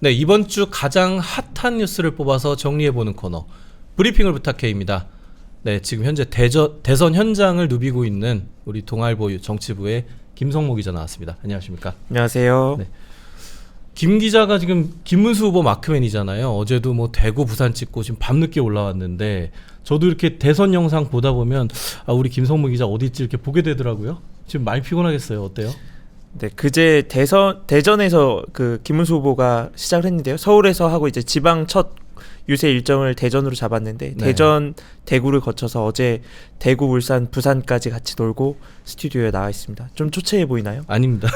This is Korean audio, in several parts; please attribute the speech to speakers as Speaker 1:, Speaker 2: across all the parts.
Speaker 1: 네, 이번 주 가장 핫한 뉴스를 뽑아서 정리해보는 코너 브리핑을 부탁해입니다. 네, 지금 현재 대선 현장을 누비고 있는 우리 동아일보 정치부의 김성모 기자 나왔습니다. 안녕하십니까?
Speaker 2: 안녕하세요.
Speaker 1: 네. 김 기자가 지금 김문수 후보 마크맨이잖아요. 어제도 뭐 대구, 부산 찍고 지금 밤늦게 올라왔는데 저도 이렇게 대선 영상 보다 보면 우리 김성모 기자 어디 있지 이렇게 보게 되더라고요. 지금 많이 피곤하겠어요. 어때요?
Speaker 2: 네, 그제 대전에서 그 김문수 후보가 시작을 했는데요. 서울에서 하고 이제 지방 첫 유세 일정을 대전으로 잡았는데
Speaker 1: 네.
Speaker 2: 대전, 대구를 거쳐서 어제 대구, 울산, 부산까지 같이 놀고 스튜디오에 나와 있습니다. 좀 초췌해 보이나요?
Speaker 1: 아닙니다.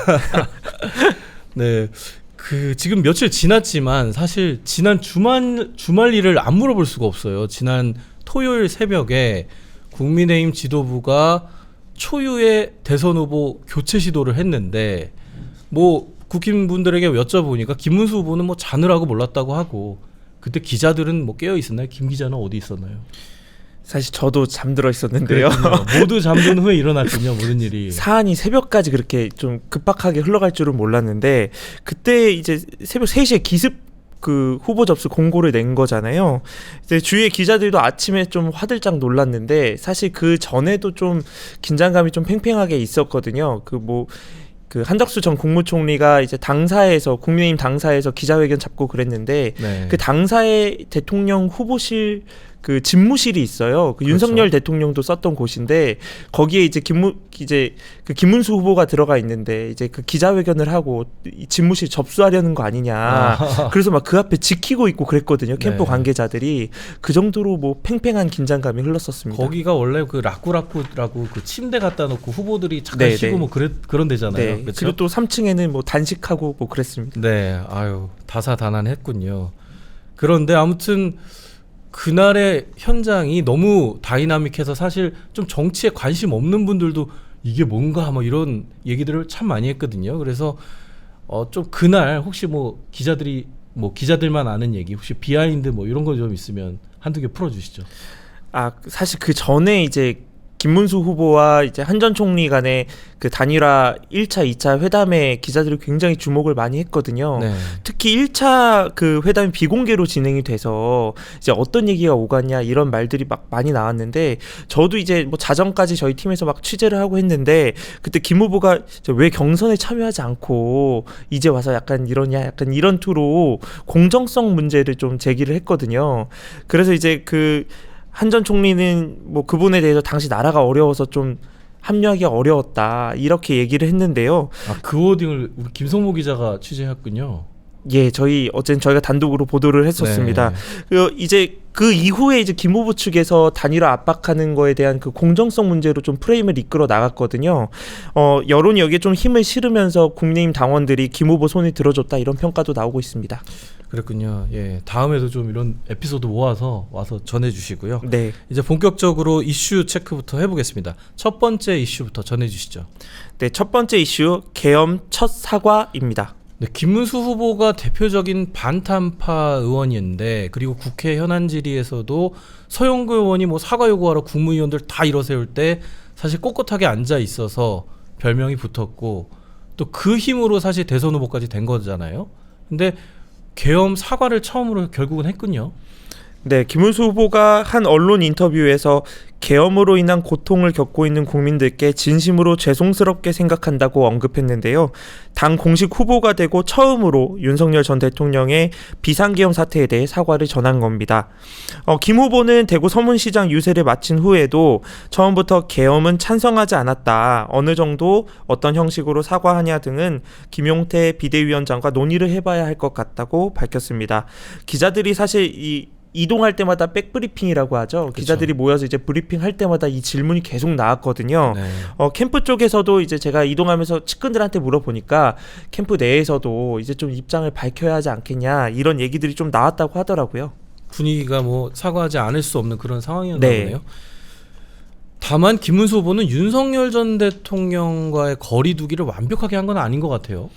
Speaker 1: 네. 지금 며칠 지났지만 사실 지난 주말 일을 안 물어볼 수가 없어요. 지난 토요일 새벽에 국민의힘 지도부가 초유의 대선 후보 교체 시도를 했는데 뭐 국힘분들에게 여쭤보니까 김문수 후보는 뭐 자느라고 몰랐다고 하고 그때 기자들은 뭐 깨어 있었나요? 김 기자는 어디 있었나요?
Speaker 2: 사실 저도 잠들어 있었는데요.
Speaker 1: 모두 잠든 후에 일어났군요. 모든 일이.
Speaker 2: 사안이 새벽까지 그렇게 좀 급박하게 흘러갈 줄은 몰랐는데 그때 이제 새벽 3시에 기습 그 후보 접수 공고를 낸 거잖아요. 이제 주위의 기자들도 아침에 좀 화들짝 놀랐는데 사실 그 전에도 좀 긴장감이 좀 팽팽하게 있었거든요. 그 한덕수 전 국무총리가 이제 당사에서 국민의힘 당사에서 기자회견 잡고 그랬는데
Speaker 1: 네.
Speaker 2: 그 당사의 대통령 후보실 그 집무실이 있어요. 그
Speaker 1: 그렇죠.
Speaker 2: 윤석열 대통령도 썼던 곳인데 거기에 이제 그 김문수 후보가 들어가 있는데 이제 그 기자회견을 하고 이 집무실 접수하려는 거 아니냐. 그래서 막 그 앞에 지키고 있고 그랬거든요. 캠프
Speaker 1: 네.
Speaker 2: 관계자들이 그 정도로 뭐 팽팽한 긴장감이 흘렀었습니다.
Speaker 1: 거기가 원래 그 라꾸라꾸라고 그 침대 갖다 놓고 후보들이 잠깐
Speaker 2: 네,
Speaker 1: 쉬고
Speaker 2: 네.
Speaker 1: 뭐 그런 데잖아요.
Speaker 2: 네.
Speaker 1: 그렇죠?
Speaker 2: 그리고 또 3층에는 뭐 단식하고 뭐 그랬습니다.
Speaker 1: 네, 아유 다사다난했군요. 그런데 아무튼 그날의 현장이 너무 다이나믹해서 사실 좀 정치에 관심 없는 분들도 이게 뭔가 뭐 이런 얘기들을 참 많이 했거든요. 그래서 좀 그날 혹시 뭐 기자들만 아는 얘기 혹시 비하인드 뭐 이런 거 좀 있으면 한두 개 풀어주시죠.
Speaker 2: 사실 그 전에 이제 김문수 후보와 이제 한 전 총리 간의 그 단일화 1차, 2차 회담에 기자들이 굉장히 주목을 많이 했거든요.
Speaker 1: 네.
Speaker 2: 특히 1차 그 회담이 비공개로 진행이 돼서 이제 어떤 얘기가 오갔냐 이런 말들이 막 많이 나왔는데 저도 이제 뭐 자정까지 저희 팀에서 막 취재를 하고 했는데 그때 김 후보가 왜 경선에 참여하지 않고 이제 와서 약간 이러냐 약간 이런 투로 공정성 문제를 좀 제기를 했거든요. 그래서 이제 한 전 총리는 뭐 그분에 대해서 당시 나라가 어려워서 좀 합류하기 어려웠다 이렇게 얘기를 했는데요.
Speaker 1: 그 워딩을 우리 김성모 기자가 취재했군요.
Speaker 2: 예, 어제는 저희가 단독으로 보도를 했었습니다.
Speaker 1: 네.
Speaker 2: 이제 그 이후에 이제 김 후보 측에서 단일화 압박하는 거에 대한 그 공정성 문제로 좀 프레임을 이끌어 나갔거든요. 여론이 여기에 좀 힘을 실으면서 국민의힘 당원들이 김 후보 손이 들어줬다 이런 평가도 나오고 있습니다.
Speaker 1: 그렇군요. 예, 다음에도 좀 이런 에피소드 모아서 와서 전해주시고요.
Speaker 2: 네.
Speaker 1: 이제 본격적으로 이슈 체크부터 해보겠습니다. 첫 번째 이슈부터 전해주시죠.
Speaker 2: 네, 첫 번째 이슈 계엄 첫 사과입니다.
Speaker 1: 네, 김문수 후보가 대표적인 반탄파 의원인데 그리고 국회 현안 질의에서도 서영구 의원이 뭐 사과 요구하러 국무위원들 다 일어세울 때 사실 꼿꼿하게 앉아 있어서 별명이 붙었고 또 그 힘으로 사실 대선 후보까지 된 거잖아요. 근데 계엄 사과를 처음으로 결국은 했군요.
Speaker 2: 네, 김문수 후보가 한 언론 인터뷰에서 계엄으로 인한 고통을 겪고 있는 국민들께 진심으로 죄송스럽게 생각한다고 언급했는데요. 당 공식 후보가 되고 처음으로 윤석열 전 대통령의 비상계엄 사태에 대해 사과를 전한 겁니다. 김 후보는 대구 서문시장 유세를 마친 후에도 처음부터 계엄은 찬성하지 않았다. 어느 정도 어떤 형식으로 사과하냐 등은 김용태 비대위원장과 논의를 해봐야 할 것 같다고 밝혔습니다. 기자들이 사실 이동할 때마다 백브리핑이라고 하죠. 그쵸. 기자들이 모여서 이제 브리핑 할 때마다 이 질문이 계속 나왔거든요.
Speaker 1: 네.
Speaker 2: 캠프 쪽에서도 이제 제가 이동하면서 측근들한테 물어보니까 캠프 내에서도 이제 좀 입장을 밝혀야 하지 않겠냐 이런 얘기들이 좀 나왔다고 하더라고요.
Speaker 1: 분위기가 뭐 사과하지 않을 수 없는 그런 상황이었나
Speaker 2: 네.
Speaker 1: 보네요. 다만 김문수 후보는 윤석열 전 대통령과의 거리 두기를 완벽하게 한 건 아닌 것 같아요.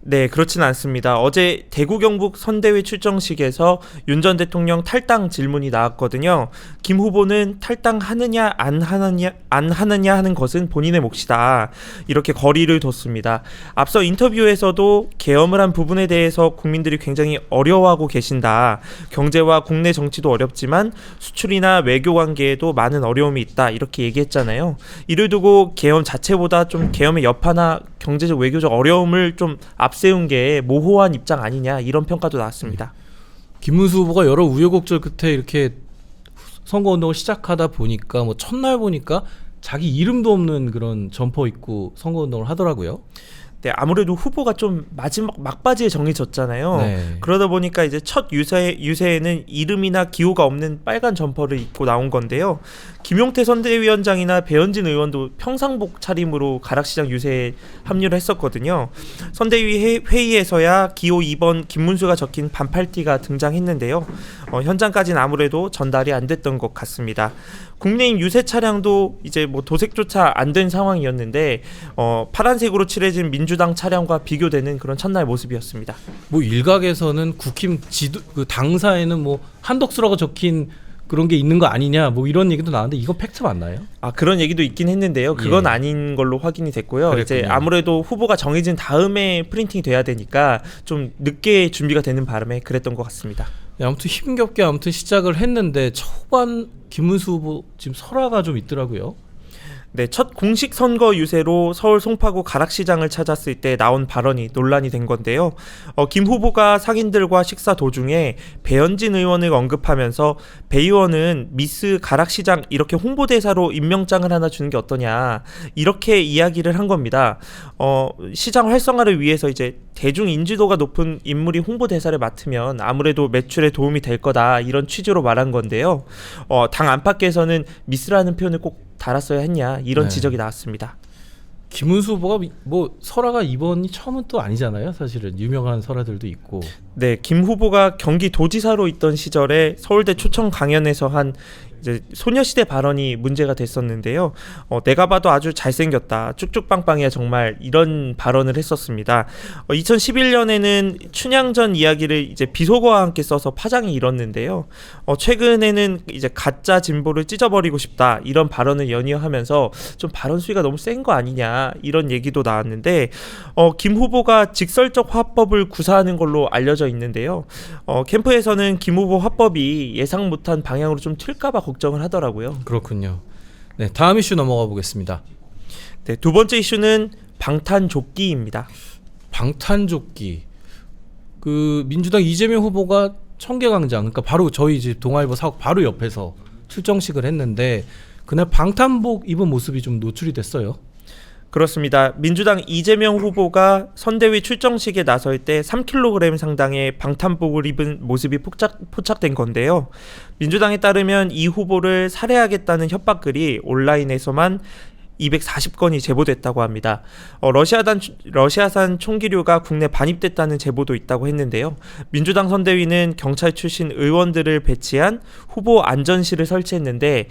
Speaker 2: 네, 그렇진 않습니다. 어제 대구 경북 선대위 출정식에서 윤 전 대통령 탈당 질문이 나왔거든요. 김 후보는 탈당하느냐 안 하느냐 하는 것은 본인의 몫이다. 이렇게 거리를 뒀습니다. 앞서 인터뷰에서도 계엄을 한 부분에 대해서 국민들이 굉장히 어려워하고 계신다. 경제와 국내 정치도 어렵지만 수출이나 외교 관계에도 많은 어려움이 있다. 이렇게 얘기했잖아요. 이를 두고 계엄 자체보다 좀 계엄의 여파나 경제적 외교적 어려움을 좀 앞세운 게 모호한 입장 아니냐 이런 평가도 나왔습니다.
Speaker 1: 김문수 후보가 여러 우여곡절 끝에 이렇게 선거운동을 시작하다 보니까 뭐 첫날 보니까 자기 이름도 없는 그런 점퍼 입고 선거운동을 하더라고요.
Speaker 2: 네, 아무래도 후보가 좀 마지막 막바지에 정해졌잖아요.
Speaker 1: 네.
Speaker 2: 그러다 보니까 이제 첫 유세에는 이름이나 기호가 없는 빨간 점퍼를 입고 나온 건데요. 김용태 선대위원장이나 배현진 의원도 평상복 차림으로 가락시장 유세에 합류를 했었거든요. 선대위 회의에서야 기호 2번 김문수가 적힌 반팔티가 등장했는데요. 현장까지는 아무래도 전달이 안 됐던 것 같습니다. 국내임 유세 차량도 이제 뭐 도색조차 안 된 상황이었는데 파란색으로 칠해진 민주당 차량과 비교되는 그런 첫날 모습이었습니다.
Speaker 1: 뭐 일각에서는 국힘 지도 그 당사에는 뭐 한덕수라고 적힌 그런 게 있는 거 아니냐 뭐 이런 얘기도 나왔는데 이거 팩트 맞나요?
Speaker 2: 아, 그런 얘기도 있긴 했는데요. 그건
Speaker 1: 예.
Speaker 2: 아닌 걸로 확인이 됐고요.
Speaker 1: 그랬군요.
Speaker 2: 이제 아무래도 후보가 정해진 다음에 프린팅이 돼야 되니까 좀 늦게 준비가 되는 바람에 그랬던 것 같습니다.
Speaker 1: 네, 아무튼 힘겹게 아무튼 시작을 했는데 초반 김문수 후보 지금 설화가 좀 있더라고요.
Speaker 2: 네, 첫 공식 선거 유세로 서울 송파구 가락시장을 찾았을 때 나온 발언이 논란이 된 건데요. 김 후보가 상인들과 식사 도중에 배현진 의원을 언급하면서 배 의원은 미스 가락시장 이렇게 홍보대사로 임명장을 하나 주는 게 어떠냐 이렇게 이야기를 한 겁니다. 시장 활성화를 위해서 이제 대중 인지도가 높은 인물이 홍보대사를 맡으면 아무래도 매출에 도움이 될 거다 이런 취지로 말한 건데요. 당 안팎에서는 미스라는 표현을 꼭 달았어야 했냐 이런
Speaker 1: 네.
Speaker 2: 지적이 나왔습니다.
Speaker 1: 김문수 후보가 뭐 설화가 이번이 처음은 또 아니잖아요. 사실은 유명한 설화들도 있고.
Speaker 2: 네, 김 후보가 경기도지사로 있던 시절에 서울대 초청 강연에서 한 이제 소녀시대 발언이 문제가 됐었는데요. 내가 봐도 아주 잘생겼다. 쭉쭉빵빵이야 정말 이런 발언을 했었습니다. 2011년에는 춘향전 이야기를 이제 비속어와 함께 써서 파장이 일었는데요. 최근에는 이제 가짜 진보를 찢어버리고 싶다 이런 발언을 연이어하면서 좀 발언 수위가 너무 센 거 아니냐 이런 얘기도 나왔는데 김 후보가 직설적 화법을 구사하는 걸로 알려져 있는데요. 캠프에서는 김 후보 화법이 예상 못한 방향으로 좀 튈까봐 걱정을 하더라고요.
Speaker 1: 그렇군요. 네, 다음 이슈 넘어가 보겠습니다.
Speaker 2: 네, 두 번째 이슈는 방탄조끼입니다.
Speaker 1: 방탄조끼. 그 민주당 이재명 후보가 청계광장, 그러니까 바로 저희 집 동아일보 사옥 바로 옆에서 출정식을 했는데 그날 방탄복 입은 모습이 좀 노출이 됐어요.
Speaker 2: 그렇습니다. 민주당 이재명 후보가 선대위 출정식에 나설 때 3kg 상당의 방탄복을 입은 모습이 포착된 건데요. 민주당에 따르면 이 후보를 살해하겠다는 협박글이 온라인에서만 240건이 제보됐다고 합니다. 러시아산 총기류가 국내 반입됐다는 제보도 있다고 했는데요. 민주당 선대위는 경찰 출신 의원들을 배치한 후보 안전실을 설치했는데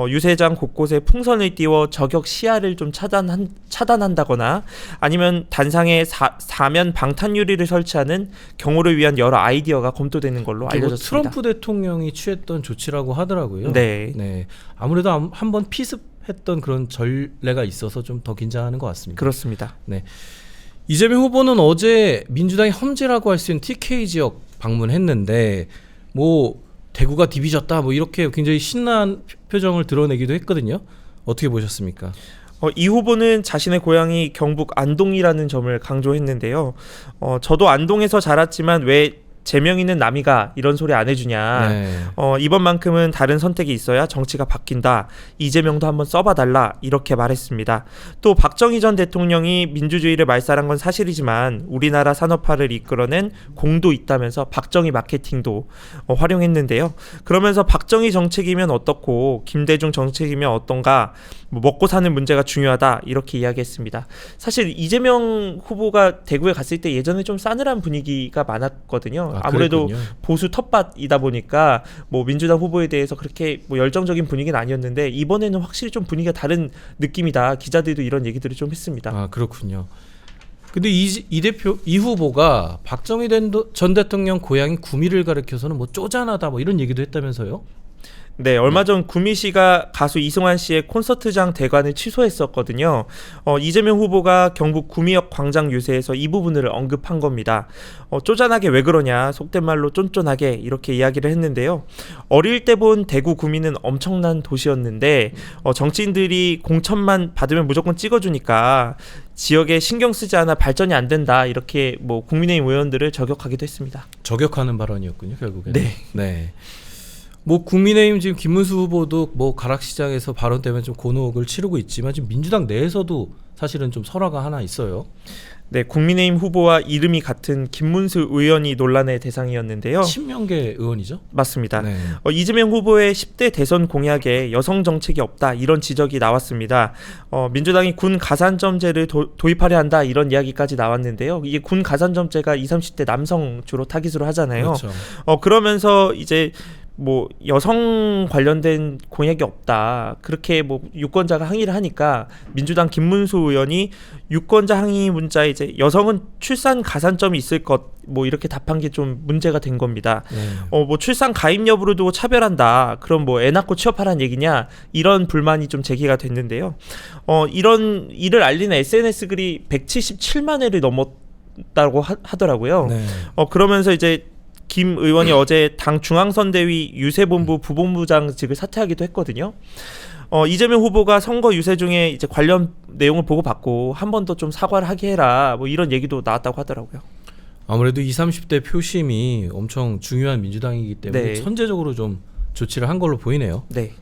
Speaker 2: 유세장 곳곳에 풍선을 띄워 저격 시야를 좀 차단한다거나 아니면 단상에 사면 방탄 유리를 설치하는 경호를 위한 여러 아이디어가 검토되는 걸로 알려졌습니다.
Speaker 1: 트럼프 대통령이 취했던 조치라고 하더라고요.
Speaker 2: 네.
Speaker 1: 네. 아무래도 한번 피습했던 그런 전례가 있어서 좀 더 긴장하는 것 같습니다.
Speaker 2: 그렇습니다.
Speaker 1: 네. 이재명 후보는 어제 민주당의 험지라고 할 수 있는 TK 지역 방문했는데 뭐 대구가 디비졌다 뭐 이렇게 굉장히 신나한 표정을 드러내기도 했거든요. 어떻게 보셨습니까?
Speaker 2: 이 후보는 자신의 고향이 경북 안동이라는 점을 강조했는데요. 저도 안동에서 자랐지만 왜 제명이는 남이가 이런 소리 안 해주냐.
Speaker 1: 네.
Speaker 2: 이번만큼은 다른 선택이 있어야 정치가 바뀐다. 이재명도 한번 써봐달라 이렇게 말했습니다. 또 박정희 전 대통령이 민주주의를 말살한 건 사실이지만 우리나라 산업화를 이끌어낸 공도 있다면서 박정희 마케팅도 활용했는데요. 그러면서 박정희 정책이면 어떻고 김대중 정책이면 어떤가, 뭐 먹고 사는 문제가 중요하다 이렇게 이야기했습니다. 사실 이재명 후보가 대구에 갔을 때 예전에 좀 싸늘한 분위기가 많았거든요. 아무래도
Speaker 1: 그랬군요.
Speaker 2: 보수 텃밭이다 보니까 뭐 민주당 후보에 대해서 그렇게 뭐 열정적인 분위기는 아니었는데 이번에는 확실히 좀 분위기가 다른 느낌이다. 기자들도 이런 얘기들을 좀 했습니다.
Speaker 1: 아, 그렇군요. 근데 이 후보가 박정희 전 대통령 고향인 구미를 가리켜서는 뭐 쪼잔하다 뭐 이런 얘기도 했다면서요?
Speaker 2: 네, 얼마 전 구미시가 가수 이승환 씨의 콘서트장 대관을 취소했었거든요. 이재명 후보가 경북 구미역 광장 유세에서 이 부분을 언급한 겁니다. 쪼잔하게 왜 그러냐, 속된 말로 쫀쫀하게 이렇게 이야기를 했는데요. 어릴 때 본 대구 구미는 엄청난 도시였는데 정치인들이 공천만 받으면 무조건 찍어주니까 지역에 신경 쓰지 않아 발전이 안 된다, 이렇게 뭐 국민의힘 의원들을 저격하기도 했습니다.
Speaker 1: 저격하는 발언이었군요, 결국에는.
Speaker 2: 네.
Speaker 1: 네. 뭐 국민의힘 지금 김문수 후보도 뭐 가락시장에서 발언 때문에 좀 곤혹을 치르고 있지만 지금 민주당 내에서도 사실은 좀 설화가 하나 있어요.
Speaker 2: 네, 국민의힘 후보와 이름이 같은 김문수 의원이 논란의 대상이었는데요.
Speaker 1: 친명계 의원이죠?
Speaker 2: 맞습니다.
Speaker 1: 네.
Speaker 2: 이재명 후보의 10대 대선 공약에 여성 정책이 없다, 이런 지적이 나왔습니다. 민주당이 군 가산점제를 도입하려 한다, 이런 이야기까지 나왔는데요. 이게 군 가산점제가 20, 30대 남성 주로 타깃으로 하잖아요.
Speaker 1: 그렇죠.
Speaker 2: 그러면서 이제 뭐 여성 관련된 공약이 없다, 그렇게 뭐 유권자가 항의를 하니까 민주당 김문수 의원이 유권자 항의 문자에 이제 여성은 출산 가산점이 있을 것, 뭐 이렇게 답한 게 좀 문제가 된 겁니다. 뭐 출산 가입 여부를 두고 차별한다, 그럼 뭐 애 낳고 취업하라는 얘기냐, 이런 불만이 좀 제기가 됐는데요. 이런 일을 알리는 SNS 글이 177만 회를 넘었다고 하더라고요.
Speaker 1: 네.
Speaker 2: 그러면서 이제 김 의원이 어제 당 중앙선대위 유세본부 부본부장직을 사퇴하기도 했거든요. 이재명 후보가 선거 유세 중에 이제 관련 내용을 보고받고 한 번 더 좀 사과를 하게 해라, 뭐 이런 얘기도 나왔다고 하더라고요.
Speaker 1: 아무래도 20, 30대 표심이 엄청 중요한 민주당이기 때문에
Speaker 2: 네.
Speaker 1: 선제적으로 좀 조치를 한 걸로 보이네요.
Speaker 2: 네.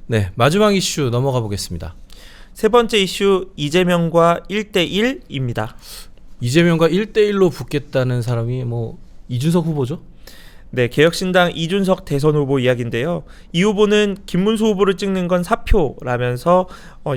Speaker 1: 네, 마지막 이슈 넘어가 보겠습니다.
Speaker 2: 세 번째 이슈, 이재명과 1대1입니다.
Speaker 1: 이재명과 1대1로 붙겠다는 사람이 뭐 이준석 후보죠?
Speaker 2: 네, 개혁신당 이준석 대선 후보 이야기인데요. 이 후보는 김문수 후보를 찍는 건 사표라면서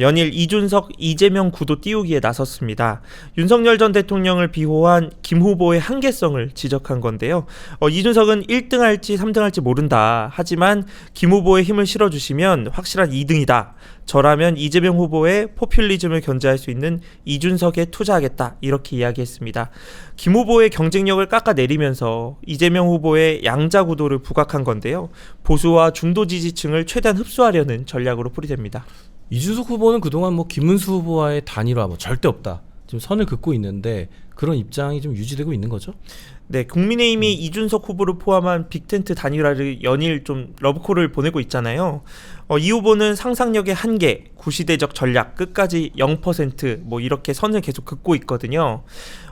Speaker 2: 연일 이준석, 이재명 구도 띄우기에 나섰습니다. 윤석열 전 대통령을 비호한 김 후보의 한계성을 지적한 건데요. 이준석은 1등 할지 3등 할지 모른다, 하지만 김 후보의 힘을 실어주시면 확실한 2등이다. 저라면 이재명 후보의 포퓰리즘을 견제할 수 있는 이준석에 투자하겠다, 이렇게 이야기했습니다. 김 후보의 경쟁력을 깎아내리면서 이재명 후보의 양자 구도를 부각한 건데요. 보수와 중도 지지층을 최대한 흡수하려는 전략으로 풀이됩니다.
Speaker 1: 이준석 후보는 그동안 뭐 김문수 후보와의 단일화 뭐 절대 없다, 지금 선을 긋고 있는데 그런 입장이 좀 유지되고 있는 거죠?
Speaker 2: 네, 국민의힘이 이준석 후보를 포함한 빅텐트 단일화를 연일 좀 러브콜을 보내고 있잖아요. 이 후보는 상상력의 한계, 구시대적 전략, 끝까지 0% 뭐 이렇게 선을 계속 긋고 있거든요.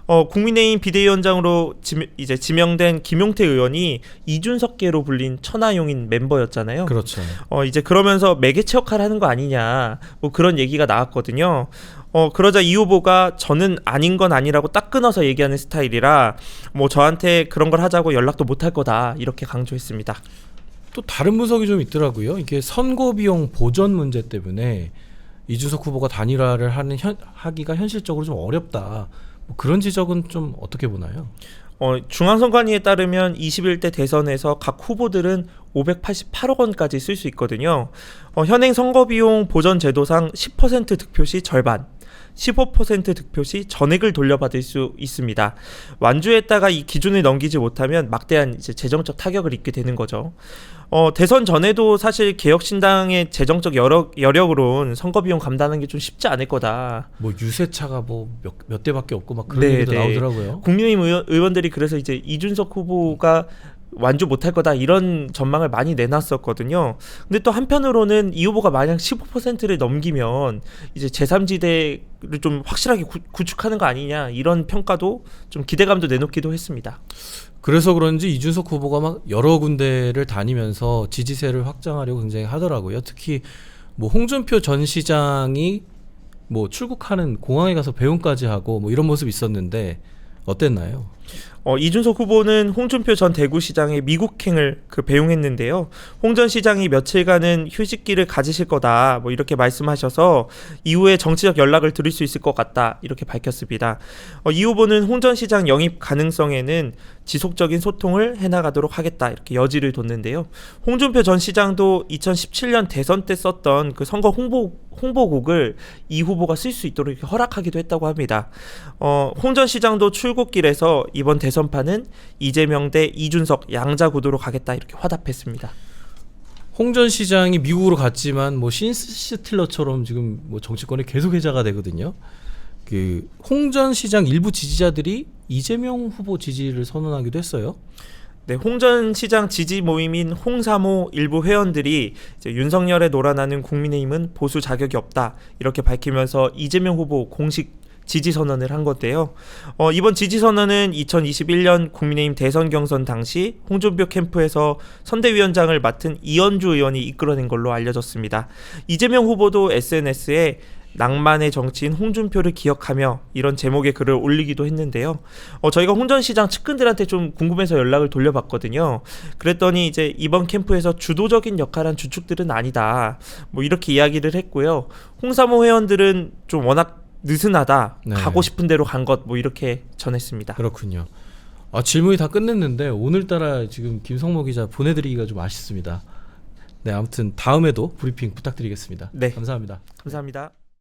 Speaker 2: 국민의힘 비대위원장으로 이제 지명된 김용태 의원이 이준석계로 불린 천하용인 멤버였잖아요.
Speaker 1: 그렇죠.
Speaker 2: 이제 그러면서 매개체 역할을 하는 거 아니냐, 뭐 그런 얘기가 나왔거든요. 그러자 이 후보가 저는 아닌 건 아니라고 딱 끊어서 얘기하는 스타일이라 뭐 저한테 그런 걸 하자고 연락도 못 할 거다, 이렇게 강조했습니다.
Speaker 1: 또 다른 분석이 좀 있더라고요. 이게 선거 비용 보전 문제 때문에 이준석 후보가 단일화를 하기가 현실적으로 좀 어렵다, 뭐 그런 지적은 좀 어떻게 보나요?
Speaker 2: 중앙선관위에 따르면 21대 대선에서 각 후보들은 588억 원까지 쓸 수 있거든요. 현행 선거비용 보전 제도상 10% 득표 시 절반, 15% 득표 시 전액을 돌려받을 수 있습니다. 완주했다가 이 기준을 넘기지 못하면 막대한 이제 재정적 타격을 입게 되는 거죠. 대선 전에도 사실 개혁신당의 재정적 여력으로는 선거비용 감당하는 게 좀 쉽지 않을 거다.
Speaker 1: 뭐 유세차가 뭐 몇 대밖에 없고 막 그런
Speaker 2: 네,
Speaker 1: 얘기도
Speaker 2: 네.
Speaker 1: 나오더라고요.
Speaker 2: 국민의힘 의원들이 그래서 이제 이준석 후보가 완주 못할 거다, 이런 전망을 많이 내놨었거든요. 근데 또 한편으로는 이 후보가 만약 15%를 넘기면 이제 제3지대를 좀 확실하게 구축하는 거 아니냐, 이런 평가도 좀 기대감도 내놓기도 했습니다.
Speaker 1: 그래서 그런지 이준석 후보가 막 여러 군데를 다니면서 지지세를 확장하려고 굉장히 하더라고요. 특히 뭐 홍준표 전 시장이 뭐 출국하는 공항에 가서 배웅까지 하고 뭐 이런 모습이 있었는데 어땠나요?
Speaker 2: 이준석 후보는 홍준표 전 대구시장의 미국행을 배웅했는데요. 홍 전 시장이 며칠간은 휴식기를 가지실 거다 뭐 이렇게 말씀하셔서 이후에 정치적 연락을 드릴 수 있을 것 같다 이렇게 밝혔습니다. 이 후보는 홍 전 시장 영입 가능성에는 지속적인 소통을 해나가도록 하겠다 이렇게 여지를 뒀는데요. 홍준표 전 시장도 2017년 대선 때 썼던 그 선거 홍보곡을 이 후보가 쓸 수 있도록 이렇게 허락하기도 했다고 합니다. 홍 전 시장도 출국길에서 이번 대선판은 이재명 대 이준석 양자 구도로 가겠다 이렇게 화답했습니다.
Speaker 1: 홍 전 시장이 미국으로 갔지만 뭐 신스틸러처럼 지금 뭐 정치권의 계속 회자가 되거든요. 그 홍 전 시장 일부 지지자들이 이재명 후보 지지를 선언하기도 했어요.
Speaker 2: 네, 홍 전 시장 지지 모임인 홍3호 일부 회원들이 이제 윤석열에 놀아나는 국민의힘은 보수 자격이 없다 이렇게 밝히면서 이재명 후보 공식 지지 선언을 한 건데요. 이번 지지 선언은 2021년 국민의힘 대선 경선 당시 홍준표 캠프에서 선대위원장을 맡은 이현주 의원이 이끌어낸 걸로 알려졌습니다. 이재명 후보도 SNS에 낭만의 정치인 홍준표를 기억하며 이런 제목의 글을 올리기도 했는데요. 저희가 홍 전 시장 측근들한테 좀 궁금해서 연락을 돌려봤거든요. 그랬더니 이제 이번 캠프에서 주도적인 역할한 주축들은 아니다. 뭐 이렇게 이야기를 했고요. 홍3호 회원들은 좀 워낙 느슨하다.
Speaker 1: 네.
Speaker 2: 가고 싶은 대로 간 것 뭐 이렇게 전했습니다.
Speaker 1: 그렇군요. 질문이 다 끝냈는데 오늘따라 지금 김성모 기자 보내드리기가 좀 아쉽습니다. 네, 아무튼 다음에도 브리핑 부탁드리겠습니다.
Speaker 2: 네.
Speaker 1: 감사합니다.
Speaker 2: 감사합니다.